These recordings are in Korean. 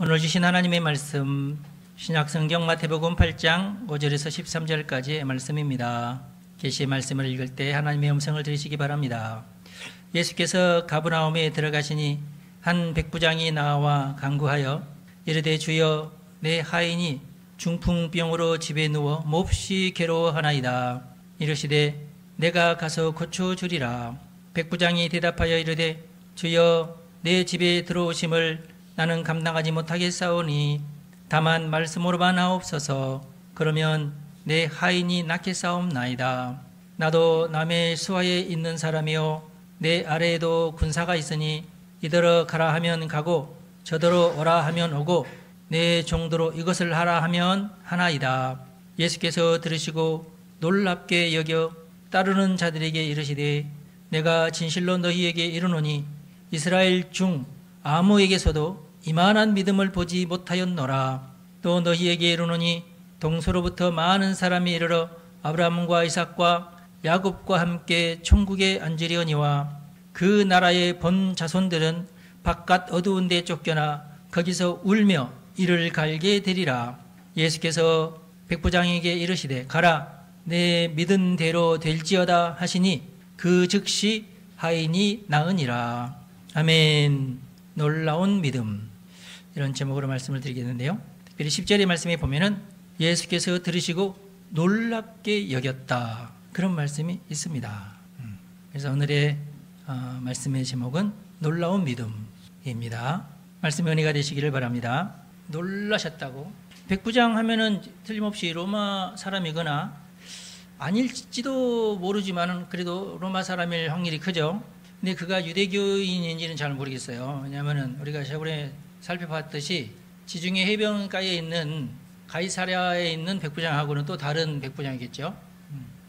오늘 주신 하나님의 말씀 신약성경 마태복음 8장 5절에서 13절까지의 말씀입니다. 계시의 말씀을 읽을 때 하나님의 음성을 들으시기 바랍니다. 예수께서 가버나움에 들어가시니 한 백부장이 나와 간구하여 이르되 주여 내 하인이 중풍병으로 집에 누워 몹시 괴로워하나이다. 이르시되 내가 가서 고쳐주리라. 백부장이 대답하여 이르되 주여 내 집에 들어오심을 나는 감당하지 못하겠사오니 다만 말씀으로만 하옵소서. 그러면 내 하인이 낫겠사옵나이다. 나도 남의 수하에 있는 사람이요 내 아래에도 군사가 있으니 이더러 가라 하면 가고 저더러 오라 하면 오고 내 정도로 이것을 하라 하면 하나이다. 예수께서 들으시고 놀랍게 여겨 따르는 자들에게 이르시되 내가 진실로 너희에게 이르노니 이스라엘 중 아무에게서도 이만한 믿음을 보지 못하였노라. 또 너희에게 이르노니 동서로부터 많은 사람이 이르러 아브라함과 이삭과 야곱과 함께 천국에 앉으려니와 그 나라의 본 자손들은 바깥 어두운 데 쫓겨나 거기서 울며 이를 갈게 되리라. 예수께서 백부장에게 이르시되 가라 내 믿은 대로 될지어다 하시니 그 즉시 하인이 나으니라. 아멘. 놀라운 믿음, 이런 제목으로 말씀을 드리겠는데요. 특별히 10절의 말씀에 보면은 예수께서 들으시고 놀랍게 여겼다, 그런 말씀이 있습니다. 그래서 오늘의 말씀의 제목은 놀라운 믿음입니다. 말씀의 은혜가 되시기를 바랍니다. 놀라셨다고, 백부장 하면은 틀림없이 로마 사람이거나 아닐지도 모르지만 그래도 로마 사람일 확률이 크죠. 근데 그가 유대교인인지는 잘 모르겠어요. 왜냐하면 우리가 저번에 살펴봤듯이 지중해 해변가에 있는 가이사랴에 있는 백부장하고는 또 다른 백부장이겠죠.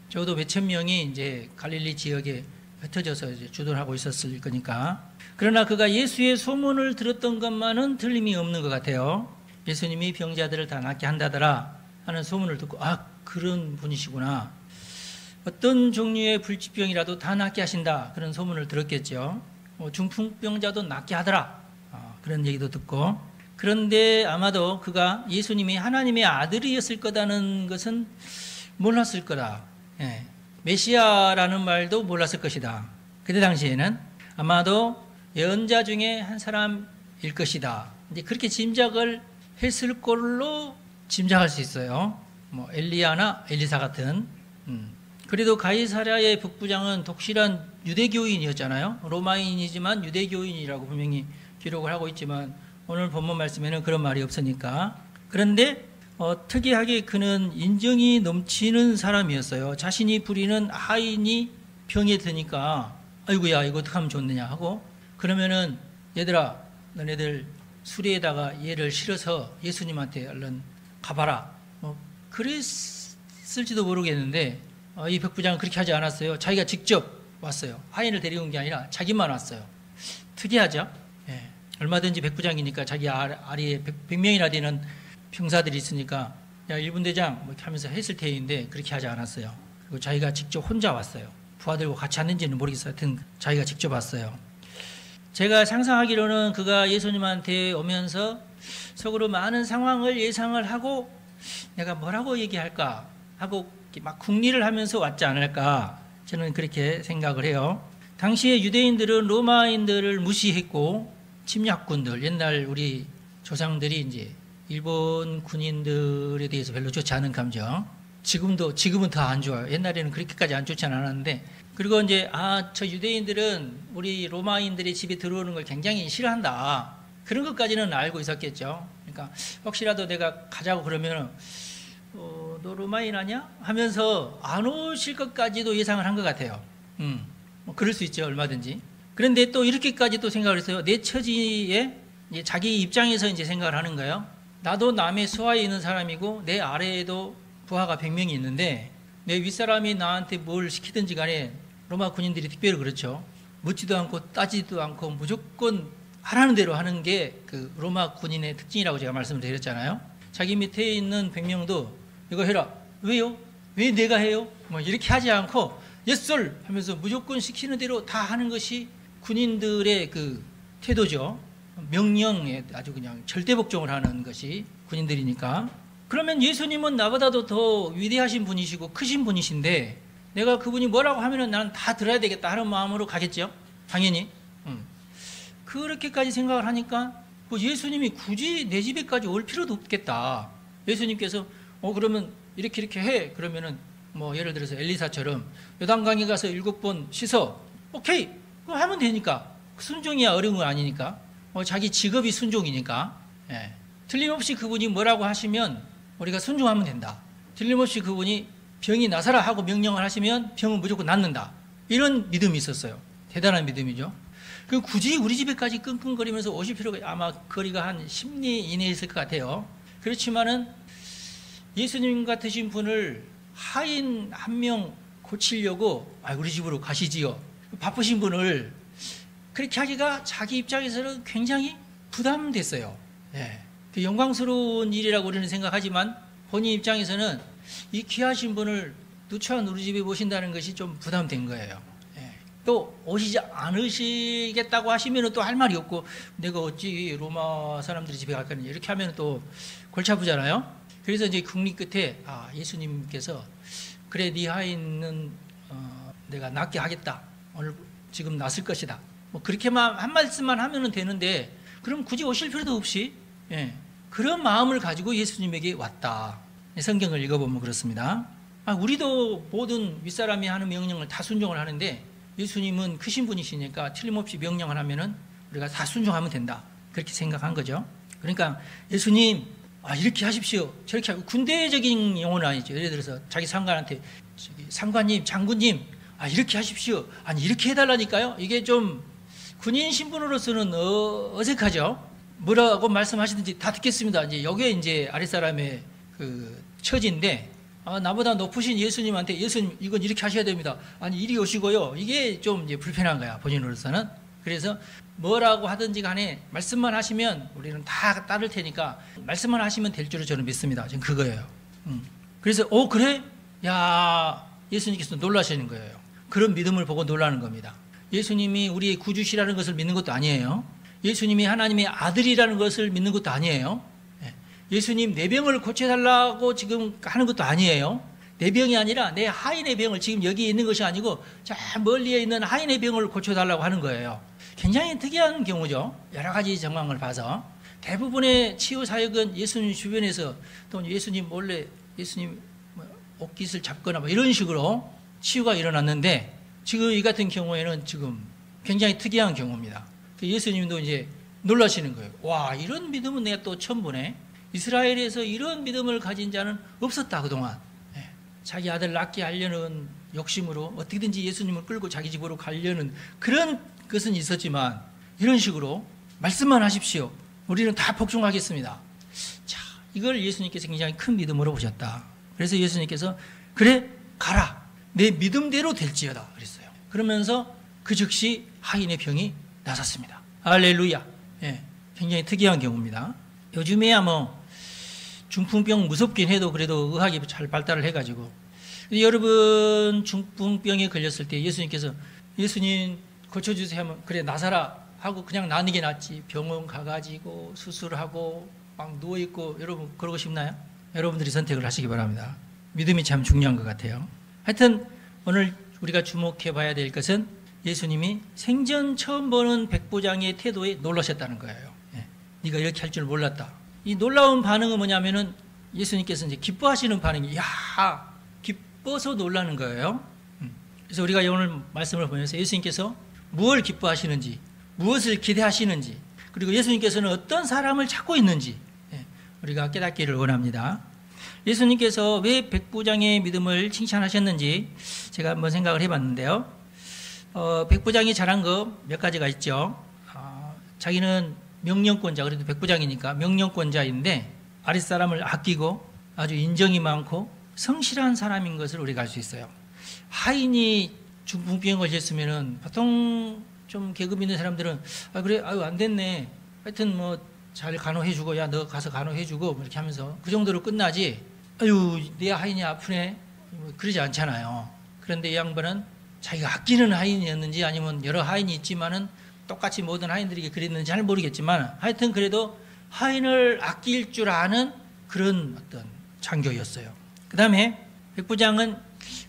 적어도 몇천 명이 이제 갈릴리 지역에 흩어져서 이제 주도를 하고 있었을 거니까. 그러나 그가 예수의 소문을 들었던 것만은 틀림이 없는 것 같아요. 예수님이 병자들을 다 낫게 한다더라 하는 소문을 듣고 그런 분이시구나. 어떤 종류의 불치병이라도 다 낫게 하신다, 그런 소문을 들었겠죠. 중풍병자도 낫게 하더라, 그런 얘기도 듣고. 그런데 아마도 그가 예수님이 하나님의 아들이었을 거다는 것은 몰랐을 거다. 메시아라는 말도 몰랐을 것이다. 그때 당시에는 아마도 예언자 중에 한 사람일 것이다. 이제 그렇게 짐작을 했을 걸로 짐작할 수 있어요. 엘리야나 엘리사 같은. 그래도 가이사랴의 백부장은 독실한 유대교인이었잖아요. 로마인이지만 유대교인이라고 분명히 기록을 하고 있지만 오늘 본문 말씀에는 그런 말이 없으니까. 그런데 특이하게 그는 인정이 넘치는 사람이었어요. 자신이 부리는 하인이 병에 드니까 아이고야 이거 어떻게 하면 좋느냐 하고, 그러면은 얘들아 너네들 수레에다가 얘를 실어서 예수님한테 얼른 가봐라, 그랬을지도 모르겠는데 이 백부장은 그렇게 하지 않았어요. 자기가 직접 왔어요. 하인을 데리고 온 게 아니라 자기만 왔어요. 특이하죠? 얼마든지 백부장이니까 자기 아래에 100명이나 되는 병사들이 있으니까 야 일분대장 이렇게 하면서 했을 테인데 그렇게 하지 않았어요. 그리고 자기가 직접 혼자 왔어요. 부하들과 같이 왔는지는 모르겠어요. 하여튼 자기가 직접 왔어요. 제가 상상하기로는 그가 예수님한테 오면서 속으로 많은 상황을 예상을 하고 내가 뭐라고 얘기할까 하고 막 궁리를 하면서 왔지 않을까, 저는 그렇게 생각을 해요. 당시에 유대인들은 로마인들을 무시했고 침략군들, 옛날 우리 조상들이 이제 일본 군인들에 대해서 별로 좋지 않은 감정, 지금은 더 안 좋아요. 옛날에는 그렇게까지 안 좋지 않았는데, 그리고 이제 저 유대인들은 우리 로마인들의 집에 들어오는 걸 굉장히 싫어한다, 그런 것까지는 알고 있었겠죠. 그러니까 혹시라도 내가 가자고 그러면 너 로마인 아니야? 하면서 안 오실 것까지도 예상을 한 것 같아요. 그럴 수 있죠, 얼마든지. 그런데 또 이렇게까지 또 생각을 했어요. 내 처지에 자기 입장에서 이제 생각을 하는 거예요. 나도 남의 수하에 있는 사람이고 내 아래에도 부하가 100명이 있는데 내 윗사람이 나한테 뭘 시키든지 간에 로마 군인들이 특별히 그렇죠. 묻지도 않고 따지도 않고 무조건 하라는 대로 하는 게 그 로마 군인의 특징이라고 제가 말씀을 드렸잖아요. 자기 밑에 있는 100명도 이거 해라. 왜요? 왜 내가 해요? 이렇게 하지 않고 예썰 하면서 무조건 시키는 대로 다 하는 것이 군인들의 그 태도죠. 명령에 아주 그냥 절대 복종을 하는 것이 군인들이니까. 그러면 예수님은 나보다도 더 위대하신 분이시고 크신 분이신데 내가 그분이 뭐라고 하면은 나는 다 들어야 되겠다 하는 마음으로 가겠죠. 당연히. 그렇게까지 생각을 하니까 예수님이 굳이 내 집에까지 올 필요도 없겠다. 예수님께서 그러면 이렇게 해. 그러면은 뭐 예를 들어서 엘리사처럼 요단강에 가서 7번 씻어. 오케이. 그거 하면 되니까. 순종이야 어려운 건 아니니까. 자기 직업이 순종이니까. 예. 틀림없이 그분이 뭐라고 하시면 우리가 순종하면 된다. 틀림없이 그분이 병이 나서라 하고 명령을 하시면 병은 무조건 낫는다. 이런 믿음이 있었어요. 대단한 믿음이죠. 그 굳이 우리 집에까지 끙끙거리면서 오실 필요가 아마 거리가 한 10리 이내에 있을 것 같아요. 그렇지만은 예수님 같으신 분을 하인 한 명 고치려고 우리 집으로 가시지요. 바쁘신 분을 그렇게 하기가 자기 입장에서는 굉장히 부담됐어요. 예. 그 영광스러운 일이라고 우리는 생각하지만 본인 입장에서는 이 귀하신 분을 누추한 우리 집에 모신다는 것이 좀 부담된 거예요. 예. 또 오시지 않으시겠다고 하시면 또 할 말이 없고 내가 어찌 로마 사람들이 집에 갈까 이렇게 하면 또 골치 아프잖아요. 그래서 이제 국리 끝에 예수님께서 그래 네 하인은 내가 낫게 하겠다. 오늘 지금 낫을 것이다. 뭐 그렇게만 한 말씀만 하면 되는데 그럼 굳이 오실 필요도 없이 그런 마음을 가지고 예수님에게 왔다. 성경을 읽어보면 그렇습니다. 우리도 모든 윗사람이 하는 명령을 다 순종을 하는데 예수님은 크신 분이시니까 틀림없이 명령을 하면은 우리가 다 순종하면 된다. 그렇게 생각한 거죠. 그러니까 예수님 이렇게 하십시오. 저렇게 하고 군대적인 용어는 아니죠. 예를 들어서 자기 상관한테 상관님, 장군님 이렇게 하십시오. 아니 이렇게 해달라니까요. 이게 좀 군인 신분으로서는 어색하죠. 뭐라고 말씀하시든지 다 듣겠습니다. 이제 여기에 이제 아랫사람의 그 처지인데 나보다 높으신 예수님한테 예수님 이건 이렇게 하셔야 됩니다. 아니 이리 오시고요. 이게 좀 이제 불편한 거야 본인으로서는. 그래서 뭐라고 하든지 간에 말씀만 하시면 우리는 다 따를 테니까 말씀만 하시면 될 줄을 저는 믿습니다. 지금 그거예요. 그래서 그래? 야 예수님께서 놀라시는 거예요. 그런 믿음을 보고 놀라는 겁니다. 예수님이 우리의 구주시라는 것을 믿는 것도 아니에요. 예수님이 하나님의 아들이라는 것을 믿는 것도 아니에요. 예수님 내 병을 고쳐달라고 지금 하는 것도 아니에요. 내 병이 아니라 내 하인의 병을 지금 여기 있는 것이 아니고 저 멀리에 있는 하인의 병을 고쳐달라고 하는 거예요. 굉장히 특이한 경우죠. 여러 가지 정황을 봐서 대부분의 치유 사역은 예수님 주변에서 또 예수님 몰래 예수님 옷깃을 잡거나 이런 식으로 치유가 일어났는데 지금 이 같은 경우에는 지금 굉장히 특이한 경우입니다. 예수님도 이제 놀라시는 거예요. 와 이런 믿음은 내가 또 처음 보네. 이스라엘에서 이런 믿음을 가진 자는 없었다 그동안. 자기 아들 낳게 하려는 욕심으로 어떻게든지 예수님을 끌고 자기 집으로 가려는 그런 것은 있었지만 이런 식으로 말씀만 하십시오. 우리는 다 복종하겠습니다. 자, 이걸 예수님께서 굉장히 큰 믿음으로 보셨다. 그래서 예수님께서 그래 가라. 내 믿음대로 될지어다 그랬어요. 그러면서 그 즉시 하인의 병이 나섰습니다. 할렐루야. 굉장히 특이한 경우입니다. 요즘에야 중풍병 무섭긴 해도 그래도 의학이 잘 발달을 해가지고 여러분 중풍병에 걸렸을 때 예수님께서 예수님 고쳐주세요 하면 그래 나사라 하고 그냥 나는 게 낫지 병원 가가지고 수술하고 막 누워있고 여러분 그러고 싶나요? 여러분들이 선택을 하시기 바랍니다. 믿음이 참 중요한 것 같아요. 하여튼 오늘 우리가 주목해 봐야 될 것은 예수님이 생전 처음 보는 백부장의 태도에 놀라셨다는 거예요. 네가 이렇게 할 줄 몰랐다. 이 놀라운 반응은 뭐냐면은 예수님께서 이제 기뻐하시는 반응이 기뻐서 놀라는 거예요. 그래서 우리가 오늘 말씀을 보면서 예수님께서 무엇을 기뻐하시는지 무엇을 기대하시는지 그리고 예수님께서는 어떤 사람을 찾고 있는지 우리가 깨닫기를 원합니다. 예수님께서 왜 백부장의 믿음을 칭찬하셨는지 제가 한번 생각을 해봤는데요. 백부장이 잘한 거 몇 가지가 있죠. 자기는 명령권자, 그래도 백부장이니까 명령권자인데 아랫사람을 아끼고 아주 인정이 많고 성실한 사람인 것을 우리가 알 수 있어요. 하인이 중풍병에 걸렸으면은 보통 좀 계급 있는 사람들은 그래 안 됐네. 하여튼 잘 간호해주고 야 너 가서 간호해주고 이렇게 하면서 그 정도로 끝나지. 내 하인이 아프네. 그러지 않잖아요. 그런데 이 양반은 자기가 아끼는 하인이었는지 아니면 여러 하인이 있지만은 똑같이 모든 하인들에게 그랬는지 잘 모르겠지만 하여튼 그래도 하인을 아낄 줄 아는 그런 어떤 장교였어요. 그 다음에 백부장은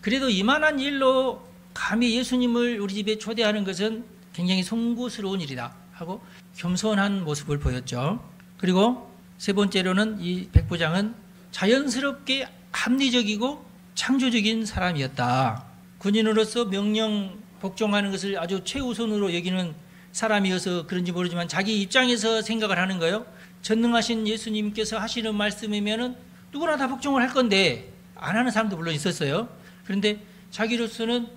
그래도 이만한 일로 감히 예수님을 우리 집에 초대하는 것은 굉장히 송구스러운 일이다 하고 겸손한 모습을 보였죠. 그리고 세 번째로는 이 백부장은 자연스럽게 합리적이고 창조적인 사람이었다. 군인으로서 명령 복종하는 것을 아주 최우선으로 여기는 사람이어서 그런지 모르지만 자기 입장에서 생각을 하는 거예요. 전능하신 예수님께서 하시는 말씀이면은 누구나 다 복종을 할 건데 안 하는 사람도 물론 있었어요. 그런데 자기로서는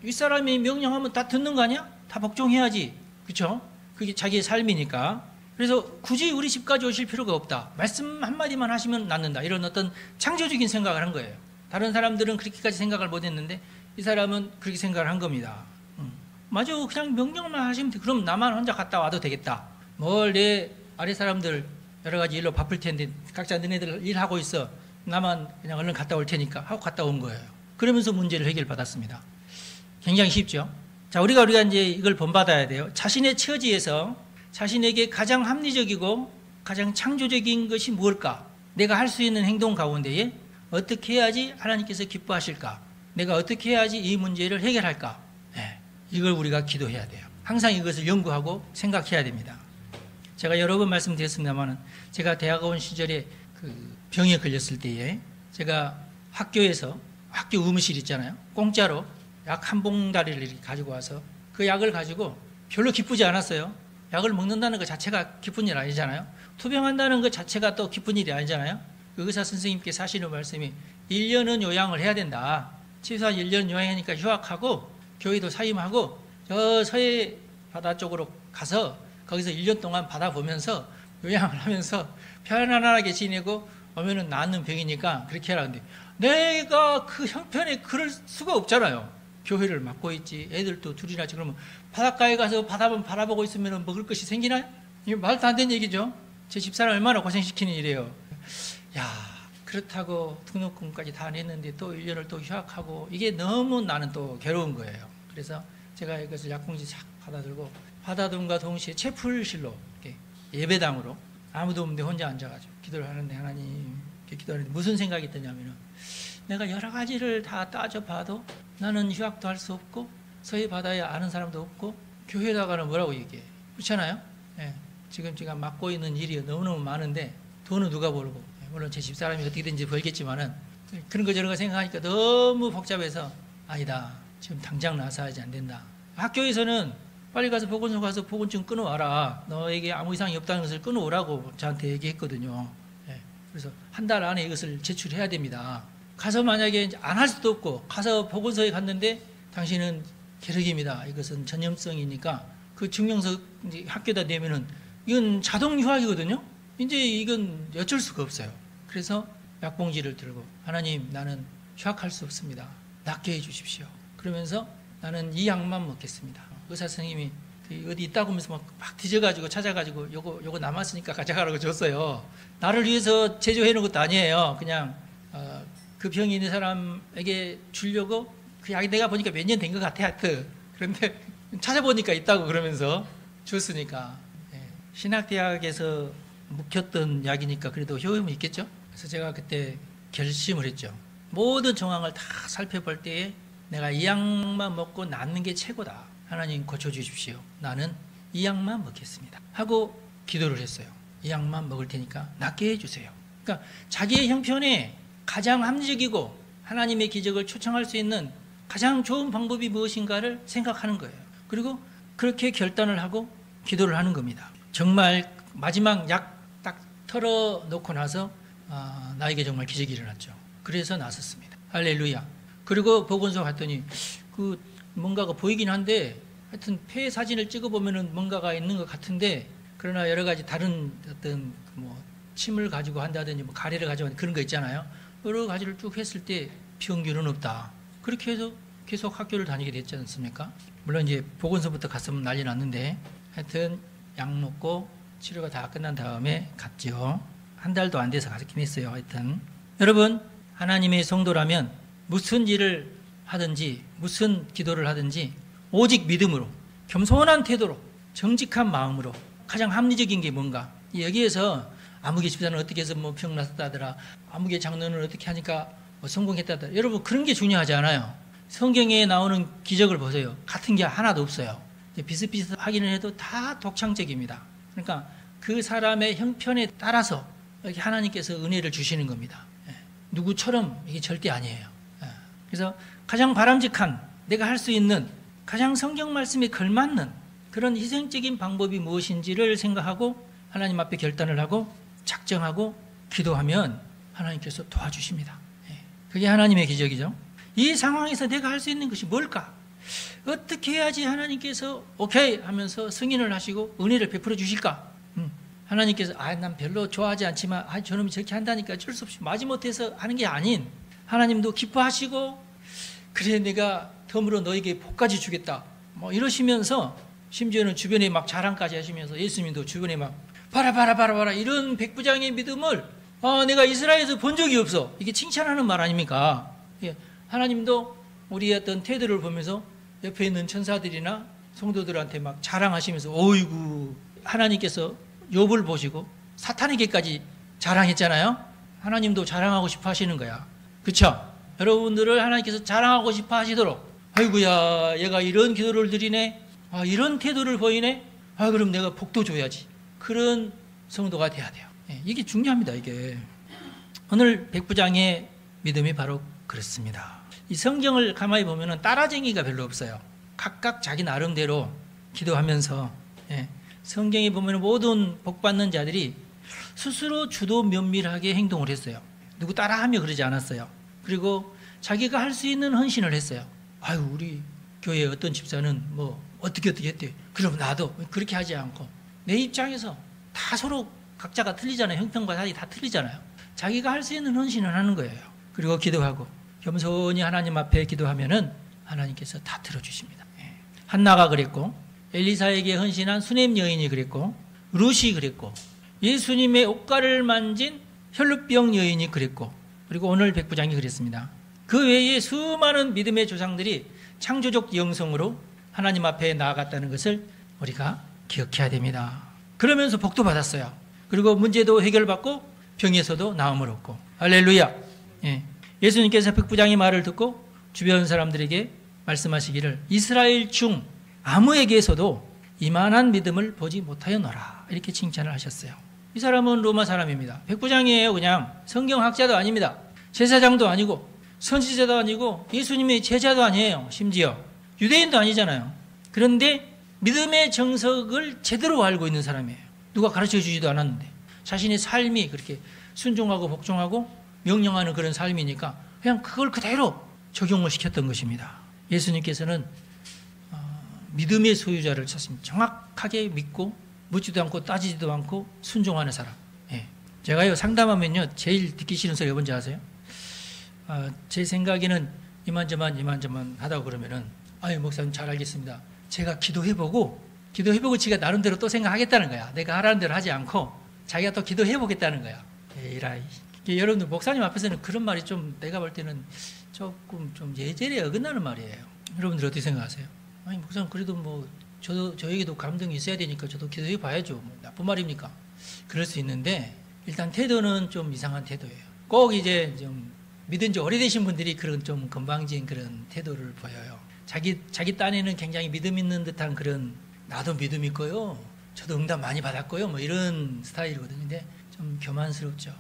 윗사람이 명령하면 다 듣는 거 아니야? 다 복종해야지. 그렇죠? 그게 자기의 삶이니까. 그래서 굳이 우리 집까지 오실 필요가 없다. 말씀 한마디만 하시면 낫는다. 이런 어떤 창조적인 생각을 한 거예요. 다른 사람들은 그렇게까지 생각을 못했는데 이 사람은 그렇게 생각을 한 겁니다. 맞아, 그냥 명령만 하시면 돼. 그럼 나만 혼자 갔다 와도 되겠다. 뭘 내 아래 사람들 여러 가지 일로 바쁠 텐데 각자 너네들 일하고 있어. 나만 그냥 얼른 갔다 올 테니까 하고 갔다 온 거예요. 그러면서 문제를 해결받았습니다. 굉장히 쉽죠. 자, 우리가 이제 이걸 본받아야 돼요. 자신의 처지에서 자신에게 가장 합리적이고 가장 창조적인 것이 무엇일까? 내가 할 수 있는 행동 가운데에 어떻게 해야지 하나님께서 기뻐하실까? 내가 어떻게 해야지 이 문제를 해결할까? 네, 이걸 우리가 기도해야 돼요. 항상 이것을 연구하고 생각해야 됩니다. 제가 여러 번 말씀드렸습니다만 제가 대학원 시절에 그 병에 걸렸을 때에 제가 학교에서 학교 의무실 있잖아요. 공짜로 약 한 봉다리를 이렇게 가지고 와서 그 약을 가지고 별로 기쁘지 않았어요. 약을 먹는다는 것 자체가 기쁜 일 아니잖아요. 투병한다는 것 자체가 또 기쁜 일이 아니잖아요. 그 의사 선생님께서 하시는 말씀이 1년은 요양을 해야 된다. 최소한 1년 요양하니까 휴학하고 교회도 사임하고 저 서해 바다 쪽으로 가서 거기서 1년 동안 바다 보면서 요양을 하면서 편안하게 지내고 오면은 낫는 병이니까 그렇게 하라. 근데 내가 그 형편에 그럴 수가 없잖아요. 교회를 맡고 있지. 애들도 둘이나 지금 그러면 바닷가에 가서 바다만 바라보고 있으면 먹을 것이 생기나요? 이게 말도 안 되는 얘기죠. 제 집사람 얼마나 고생시키는 일이에요. 야, 그렇다고 등록금까지 다 냈는데 또 1년을 또 휴학하고 이게 너무 나는 또 괴로운 거예요. 그래서 제가 이것을 약봉지 싹 받아들고 받아둠과 동시에 채플실로 이렇게 예배당으로 아무도 없는데 혼자 앉아가지고 기도를 하는데 하나님 이렇게 기도하는데 무슨 생각이 드냐면은 내가 여러 가지를 다 따져봐도 나는 휴학도 할 수 없고 서해 바다에 아는 사람도 없고 교회에다가는 뭐라고 얘기해. 그렇잖아요. 예, 지금 제가 맡고 있는 일이 너무너무 많은데 돈은 누가 벌고 물론 제 집사람이 어떻게든지 벌겠지만은 그런 거 저런 거 생각하니까 너무 복잡해서 아니다. 지금 당장 나서야지 안 된다. 학교에서는 빨리 가서 보건소 가서 보건증 끊어와라. 너에게 아무 이상이 없다는 것을 끊어오라고 저한테 얘기했거든요. 예, 그래서 한 달 안에 이것을 제출해야 됩니다. 가서 만약에 안 할 수도 없고 가서 보건소에 갔는데 당신은 계륵입니다. 이것은 전염성이니까 그 증명서 이제 학교에다 내면은 이건 자동 휴학이거든요. 이제 이건 어쩔 수가 없어요. 그래서 약봉지를 들고 하나님 나는 휴학할 수 없습니다. 낫게 해주십시오. 그러면서 나는 이 약만 먹겠습니다. 의사 선생님이 어디 있다고 하면서 막 뒤져가지고 찾아가지고 요거 남았으니까 가져가라고 줬어요. 나를 위해서 제조해 놓은 것도 아니에요. 그냥 그 병이 있는 사람에게 주려고 그 약이 내가 보니까 몇 년 된 것 같아 하여튼. 그런데 찾아보니까 있다고 그러면서 줬으니까 신학대학에서 묵혔던 약이니까 그래도 효험이 있겠죠. 그래서 제가 그때 결심을 했죠. 모든 정황을 다 살펴볼 때에 내가 이 약만 먹고 낫는 게 최고다. 하나님 고쳐주십시오. 나는 이 약만 먹겠습니다. 하고 기도를 했어요. 이 약만 먹을 테니까 낫게 해주세요. 그러니까 자기의 형편에 가장 합리적이고 하나님의 기적을 초청할 수 있는 가장 좋은 방법이 무엇인가를 생각하는 거예요. 그리고 그렇게 결단을 하고 기도를 하는 겁니다. 정말 마지막 약 딱 털어놓고 나서 나에게 정말 기적이 일어났죠. 그래서 나섰습니다. 할렐루야. 그리고 보건소 갔더니 그 뭔가가 보이긴 한데 하여튼 폐 사진을 찍어보면은 뭔가가 있는 것 같은데 그러나 여러 가지 다른 어떤 뭐 침을 가지고 한다든지 뭐 가래를 가지고 그런 거 있잖아요. 여러 가지를 쭉 했을 때 병균은 없다. 그렇게 해서 계속 학교를 다니게 됐지 않습니까? 물론 이제 보건소부터 갔으면 난리 났는데 하여튼 약 먹고 치료가 다 끝난 다음에 갔죠. 한 달도 안 돼서 가긴 했어요. 하여튼 여러분 하나님의 성도라면 무슨 일을 하든지 무슨 기도를 하든지 오직 믿음으로 겸손한 태도로, 정직한 마음으로. 가장 합리적인 게 뭔가? 여기에서 아무개 집사는 어떻게 해서 뭐 병 났다더라, 아무개 장로는 어떻게 하니까 뭐 성공했다더라. 여러분, 그런 게 중요하지 않아요. 성경에 나오는 기적을 보세요. 같은 게 하나도 없어요. 비슷비슷하기는 해도 다 독창적입니다. 그러니까 그 사람의 형편에 따라서 이렇게 하나님께서 은혜를 주시는 겁니다. 누구처럼 이게 절대 아니에요. 그래서 가장 바람직한, 내가 할 수 있는 가장 성경 말씀에 걸맞는 그런 희생적인 방법이 무엇인지를 생각하고 하나님 앞에 결단을 하고 작정하고 기도하면 하나님께서 도와주십니다. 그게 하나님의 기적이죠. 이 상황에서 내가 할 수 있는 것이 뭘까? 어떻게 해야지 하나님께서 오케이 하면서 승인을 하시고 은혜를 베풀어 주실까? 하나님께서 난 별로 좋아하지 않지만 저놈이 저렇게 한다니까 어쩔 수 없이 마지못해서 하는 게 아닌, 하나님도 기뻐하시고 그래 내가 덤으로 너에게 복까지 주겠다 뭐 이러시면서, 심지어는 주변에 막 자랑까지 하시면서 예수님도 주변에 막 봐라 이런 백부장의 믿음을 내가 이스라엘에서 본 적이 없어, 이게 칭찬하는 말 아닙니까? 하나님도 우리의 어떤 태도를 보면서 옆에 있는 천사들이나 성도들한테 막 자랑하시면서 어이구, 하나님께서 욥을 보시고 사탄에게까지 자랑했잖아요. 하나님도 자랑하고 싶어 하시는 거야. 그렇죠? 여러분들을 하나님께서 자랑하고 싶어 하시도록, 아이고야 얘가 이런 기도를 드리네, 이런 태도를 보이네, 그럼 내가 복도 줘야지, 그런 성도가 돼야 돼요. 이게 중요합니다. 이게 오늘 백부장의 믿음이 바로 그렇습니다. 이 성경을 가만히 보면 따라쟁이가 별로 없어요. 각각 자기 나름대로 기도하면서, 성경에 보면 모든 복받는 자들이 스스로 주도 면밀하게 행동을 했어요. 누구 따라하며 그러지 않았어요. 그리고 자기가 할 수 있는 헌신을 했어요. 우리 교회 어떤 집사는 뭐 어떻게 했대, 그럼 나도 그렇게 하지 않고, 내 입장에서 다 서로 각자가 틀리잖아요. 형편과 사이 다 틀리잖아요. 자기가 할 수 있는 헌신을 하는 거예요. 그리고 기도하고 겸손히 하나님 앞에 기도하면은 하나님께서 다 들어주십니다. 한나가 그랬고, 엘리사에게 헌신한 수넴 여인이 그랬고, 룻이 그랬고, 예수님의 옷가를 만진 혈루병 여인이 그랬고, 그리고 오늘 백부장이 그랬습니다. 그 외에 수많은 믿음의 조상들이 창조적 영성으로 하나님 앞에 나아갔다는 것을 우리가 기억해야 됩니다. 그러면서 복도 받았어요. 그리고 문제도 해결받고 병에서도 나음을 얻고. 할렐루야. 예수님께서 백부장의 말을 듣고 주변 사람들에게 말씀하시기를 이스라엘 중 아무에게서도 이만한 믿음을 보지 못하였노라, 이렇게 칭찬을 하셨어요. 이 사람은 로마 사람입니다. 백부장이에요. 그냥 성경학자도 아닙니다. 제사장도 아니고 선지자도 아니고 예수님의 제자도 아니에요. 심지어 유대인도 아니잖아요. 그런데 믿음의 정석을 제대로 알고 있는 사람이에요. 누가 가르쳐 주지도 않았는데 자신의 삶이 그렇게 순종하고 복종하고 명령하는 그런 삶이니까 그냥 그걸 그대로 적용을 시켰던 것입니다. 예수님께서는 믿음의 소유자를 찾습니다. 정확하게 믿고 묻지도 않고 따지지도 않고 순종하는 사람. 제가요 상담하면요 제일 듣기 싫은 소리 뭔지 아세요? 제 생각에는 이만저만 하다고 그러면은 목사님 잘 알겠습니다. 제가 기도해보고 지가 나름대로 또 생각하겠다는 거야. 내가 하라는 대로 하지 않고 자기가 또 기도해보겠다는 거야. 에라이. 여러분들 목사님 앞에서는 그런 말이 좀 내가 볼 때는 조금 좀 예절에 어긋나는 말이에요. 여러분들 어떻게 생각하세요? 목사님 그래도 뭐 저에게도 감동이 있어야 되니까 저도 기도해 봐야죠. 뭐 나쁜 말입니까? 그럴 수 있는데 일단 태도는 좀 이상한 태도예요. 꼭 이제 좀 믿은 지 오래되신 분들이 그런 좀 건방진 그런 태도를 보여요. 자기 딴에는 굉장히 믿음 있는 듯한 그런, 나도 믿음 있고요, 저도 응답 많이 받았고요, 뭐 이런 스타일이거든요. 근데 좀 교만스럽죠.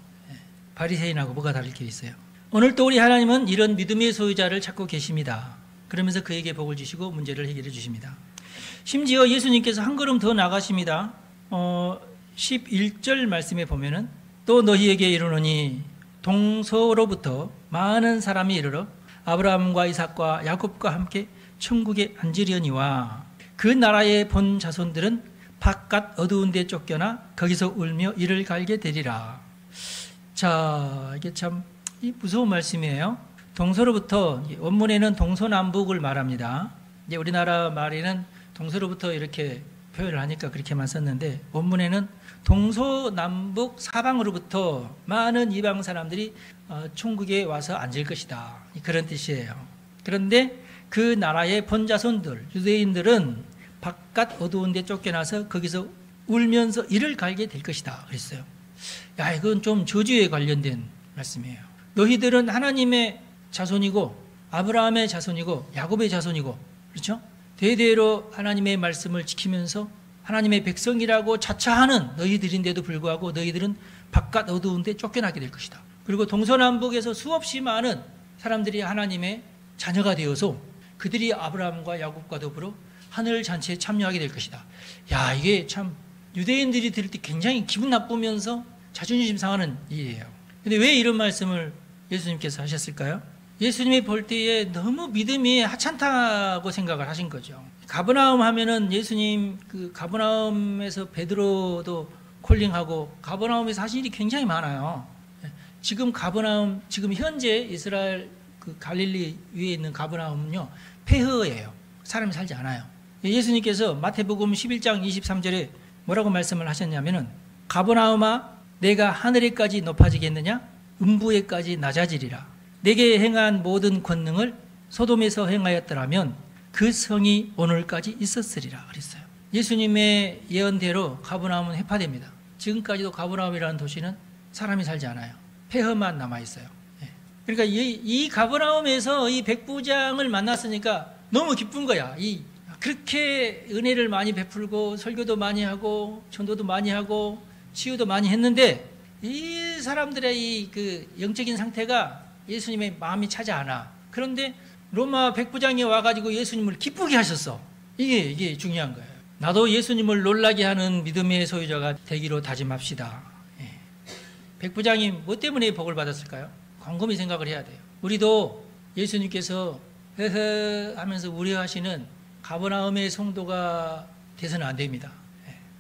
바리새인하고 뭐가 다를 게 있어요. 오늘 또 우리 하나님은 이런 믿음의 소유자를 찾고 계십니다. 그러면서 그에게 복을 주시고 문제를 해결해 주십니다. 심지어 예수님께서 한 걸음 더 나가십니다. 11절 말씀에 보면은 또 너희에게 이르노니 동서로부터 많은 사람이 이르러 아브라함과 이삭과 야곱과 함께 천국에 앉으려니와 그 나라의 본 자손들은 바깥 어두운 데 쫓겨나 거기서 울며 이를 갈게 되리라. 자, 이게 참 무서운 말씀이에요. 동서로부터, 원문에는 동서남북을 말합니다. 이제 우리나라 말에는 동서로부터 이렇게 표현을 하니까 그렇게만 썼는데, 원문에는 동서남북 사방으로부터 많은 이방 사람들이 천국에 와서 앉을 것이다, 그런 뜻이에요. 그런데 그 나라의 본자손들, 유대인들은 바깥 어두운 데 쫓겨나서 거기서 울면서 이를 갈게 될 것이다 그랬어요. 야, 이건 좀 저주에 관련된 말씀이에요. 너희들은 하나님의 자손이고 아브라함의 자손이고 야곱의 자손이고, 그렇죠? 대대로 하나님의 말씀을 지키면서 하나님의 백성이라고 자처하는 너희들인데도 불구하고 너희들은 바깥 어두운 데 쫓겨나게 될 것이다. 그리고 동서남북에서 수없이 많은 사람들이 하나님의 자녀가 되어서 그들이 아브라함과 야곱과 더불어 하늘 잔치에 참여하게 될 것이다. 야, 이게 참 유대인들이 들을 때 굉장히 기분 나쁘면서 자존심 상하는 일이에요. 근데 왜 이런 말씀을 예수님께서 하셨을까요? 예수님이 볼 때에 너무 믿음이 하찮다고 생각을 하신 거죠. 가버나움 하면은 예수님 그 가버나움에서 베드로도 콜링하고 가버나움에서 하신 일이 굉장히 많아요. 지금 가버나움, 지금 현재 이스라엘 그 갈릴리 위에 있는 가버나움은요, 폐허예요. 사람이 살지 않아요. 예수님께서 마태복음 11장 23절에 뭐라고 말씀을 하셨냐면은, 가버나움아 내가 하늘에까지 높아지겠느냐? 음부에까지 낮아지리라. 내게 행한 모든 권능을 소돔에서 행하였더라면 그 성이 오늘까지 있었으리라 그랬어요. 예수님의 예언대로 가버나움은 해파됩니다. 지금까지도 가버나움이라는 도시는 사람이 살지 않아요. 폐허만 남아있어요. 그러니까 이 가버나움에서 이 백부장을 만났으니까 너무 기쁜 거야. 그렇게 은혜를 많이 베풀고 설교도 많이 하고 전도도 많이 하고 치유도 많이 했는데 이 사람들의 그 영적인 상태가 예수님의 마음이 차지 않아. 그런데 로마 백부장이 와가지고 예수님을 기쁘게 하셨어. 이게 중요한 거예요. 나도 예수님을 놀라게 하는 믿음의 소유자가 되기로 다짐합시다. 백부장이 뭐 때문에 복을 받았을까요? 곰곰이 생각을 해야 돼요. 우리도 예수님께서 흐흐 하면서 우려하시는 가버나움의 성도가 돼서는 안 됩니다.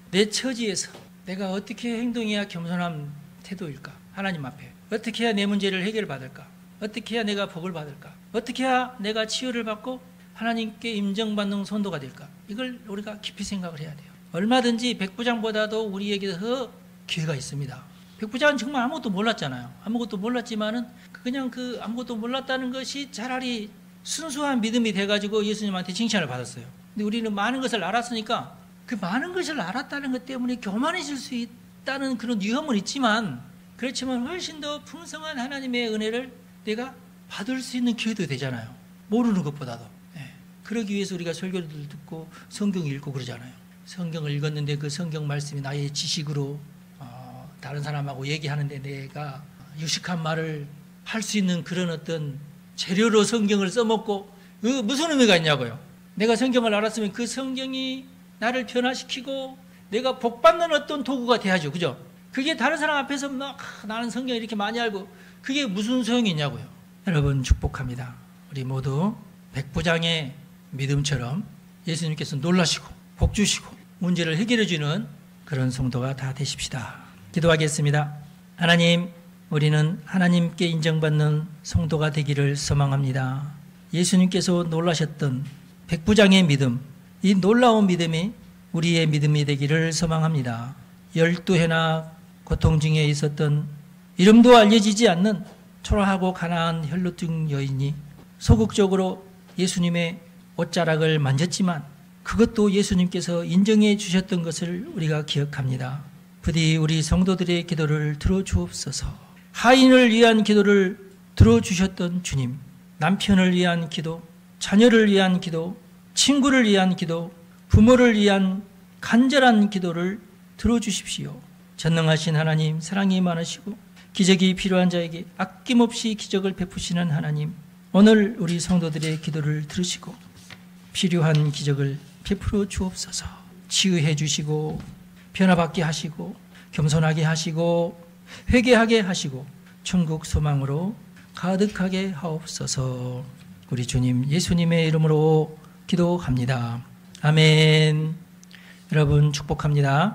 내 처지에서 내가 어떻게 행동해야 겸손한 태도일까? 하나님 앞에 어떻게 해야 내 문제를 해결받을까? 어떻게 해야 내가 복을 받을까? 어떻게 해야 내가 치유를 받고 하나님께 인정받는 성도가 될까? 이걸 우리가 깊이 생각을 해야 돼요. 얼마든지 백부장보다도 우리에게 더 기회가 있습니다. 백부장은 정말 아무것도 몰랐잖아요. 아무것도 몰랐지만은 그냥 그 아무것도 몰랐다는 것이 차라리 순수한 믿음이 돼가지고 예수님한테 칭찬을 받았어요. 근데 우리는 많은 것을 알았으니까 그 많은 것을 알았다는 것 때문에 교만해질 수 있다는 그런 위험은 있지만, 그렇지만 훨씬 더 풍성한 하나님의 은혜를 내가 받을 수 있는 기회도 되잖아요. 모르는 것보다도. 그러기 위해서 우리가 설교를 듣고 성경 읽고 그러잖아요. 성경을 읽었는데 그 성경 말씀이 나의 지식으로 다른 사람하고 얘기하는데 내가 유식한 말을 할 수 있는 그런 어떤 재료로 성경을 써먹고 무슨 의미가 있냐고요. 내가 성경을 알았으면 그 성경이 나를 변화시키고 내가 복받는 어떤 도구가 돼야죠. 그죠? 그게 다른 사람 앞에서 막 나는 성경 이렇게 많이 알고 그게 무슨 소용이 있냐고요. 여러분 축복합니다. 우리 모두 백부장의 믿음처럼 예수님께서 놀라시고 복 주시고 문제를 해결해 주는 그런 성도가 다 되십시다. 기도하겠습니다. 하나님, 우리는 하나님께 인정받는 성도가 되기를 소망합니다. 예수님께서 놀라셨던 백부장의 믿음, 이 놀라운 믿음이 우리의 믿음이 되기를 소망합니다. 12해나 고통 중에 있었던 이름도 알려지지 않는 초라하고 가난한 혈루증 여인이 소극적으로 예수님의 옷자락을 만졌지만 그것도 예수님께서 인정해 주셨던 것을 우리가 기억합니다. 부디 우리 성도들의 기도를 들어주옵소서. 하인을 위한 기도를 들어주셨던 주님, 남편을 위한 기도, 자녀를 위한 기도, 친구를 위한 기도, 부모를 위한 간절한 기도를 들어주십시오. 전능하신 하나님, 사랑이 많으시고 기적이 필요한 자에게 아낌없이 기적을 베푸시는 하나님, 오늘 우리 성도들의 기도를 들으시고 필요한 기적을 베풀어 주옵소서. 치유해 주시고 변화받게 하시고 겸손하게 하시고 회개하게 하시고 천국 소망으로 가득하게 하옵소서. 우리 주님 예수님의 이름으로 기도합니다. 아멘. 여러분 축복합니다.